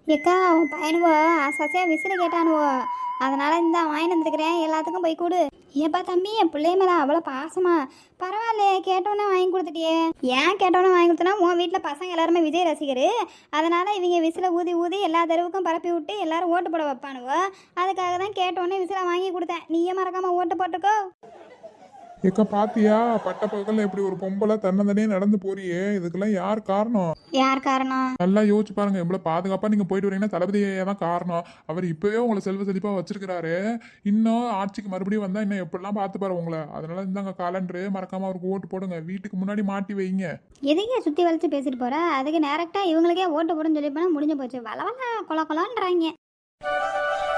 ஏக்கா உன் பையனுவோ ஆசாசியாக விசிறு கேட்டானுவோ, அதனால இந்த வாங்கி வந்துருக்கிறேன், எல்லாத்துக்கும் போய் கொடு. ஏப்பா தம்பி, என் பிள்ளை மேலே அவ்வளோ பாசமா? பரவாயில்லையே, கேட்டோன்னே வாங்கி கொடுத்துட்டியே. ஏன் கேட்டோன்னே வாங்கி கொடுத்தனா, உன் வீட்டில் பசங்க எல்லாருமே விஜய் ரசிகர், அதனால இவங்க விசில ஊதி ஊதி எல்லா தெருவுக்கும் பரப்பி விட்டு எல்லாரும் ஓட்டு போட வைப்பானுவோ. அதுக்காக தான் கேட்டோன்னே விசில வாங்கி கொடுத்தேன். நீயே மறக்காம ஓட்டு போட்டுக்கோ. ஏக்கா பாத்தியா, பட்ட பகல்ல இப்படி ஒரு பொம்பளை தன்னந்தனியே நடந்து போறியே, இதுக்கெல்லாம் யார் காரணம்? யார் காரணம்? நல்லா யோசிச்சு பாருங்க. இவ்வளவு பாதுகாப்பா நீங்க போயிட்டு வரீங்கன்னா தளபதியே தான் காரணம். அவர் இப்பவே உங்களை செல்வ செழிப்பா வச்சிருக்கிறாரு. இன்னும் ஆட்சிக்கு மறுபடியும் வந்தா இன்னும் எப்படிலாம் பார்த்து பாரு உங்களை. அதனால இந்தாங்க காலண்டரு, மறக்காம அவருக்கு ஓட்டு போடுங்க. வீட்டுக்கு முன்னாடி மாட்டி வைங்க. எதுக்கே சுற்றி வளைச்சு பேசிட்டு போற? அதுக்கு டேரெக்டாக இவங்களுக்கே ஓட்டு போடுன்னு சொல்லி போனால் முடிஞ்சு போச்சு. வளவல கொல கொலன்றாங்க.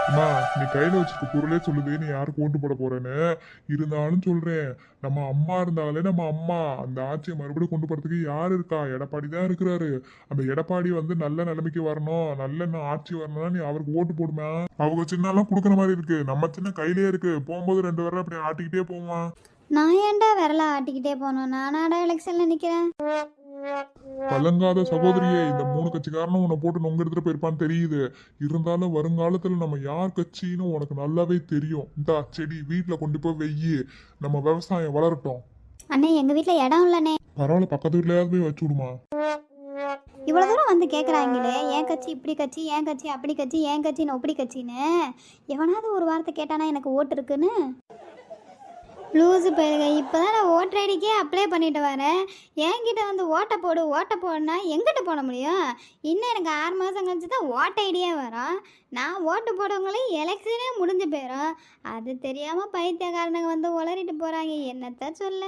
அம்மா, நீ கையில வச்சிருக்க பொருளே சொல்லுது நீ யாருக்கு ஓட்டு போட போறேன்னு. இருந்தாலும் சொல்றேன், நம்ம அம்மா இருந்தாலே நம்ம அம்மா அந்த ஆட்சியை மறுபடியும் கொண்டு போறதுக்கு யார் இருக்கா? எடப்பாடி தான் இருக்கிறாரு. அந்த எடப்பாடி வந்து நல்ல நிலைமைக்கு வரணும், நல்ல ஆட்சி வரணும்னா நீ அவருக்கு ஓட்டு போடுமா. அவங்க சின்னலாம் கொடுக்குற மாதிரி இருக்கு, நம்ம சின்ன கையிலே இருக்கு. போகும்போது 2 பேரும் அப்படி ஆட்டிக்கிட்டே போவான். நான் ஏன்டா விரல ஆட்டிக்கிட்டே போனோம்? நானாடா எலெக்ஷன்ல நிக்கிறேன். கலங்காத சகோதரியே, இந்த 3 கட்சிக்காரனும் உன்னை போட்டு நொங்க எடுத்துட்டு போயிருப்பான்னு தெரியுது. இருந்தாலும் வருங்காலத்துல நம்ம யார் கட்சின்னு உனக்கு நல்லாவே தெரியும். இந்த செடி வீட்டுல கொண்டு போய் வெய்யி, நம்ம விவசாயம் வளரட்டும். அண்ணே, எங்க வீட்ல இடம் இல்லண்ணே. பரவாயில்ல, பக்கத்து வீட்லயாவது போய் வச்சு விடுமா. இவ்வளவு தூரம் வந்து கேக்குறாங்களே, என் கட்சி இப்படி கட்சி, என் கட்சி அப்படி கட்சி, என் கட்சின்னு அப்படி கட்சின்னு. எவனாவது ஒரு வார்த்தை கேட்டானா எனக்கு ஓட்டு இருக்குன்னு? லூஸு போயிருங்க. இப்போதான் நான் ஓட்டர் ஐடிக்கே அப்ளை பண்ணிட்டு வரேன். என்கிட்ட வந்து ஓட்டை போடுனா எங்கிட்ட போட முடியும்? இன்னும் எனக்கு 6 மாதம் கழிச்சு தான் ஓட்டர் ஐடியே வரும். நான் ஓட்டு போடவங்களே எலெக்ஷனே முடிஞ்சு போயிடும். அது தெரியாமல் பைத்தியக்காரனுங்க வந்து உளறிட்டு போகிறாங்க. என்னத்த சொல்ல.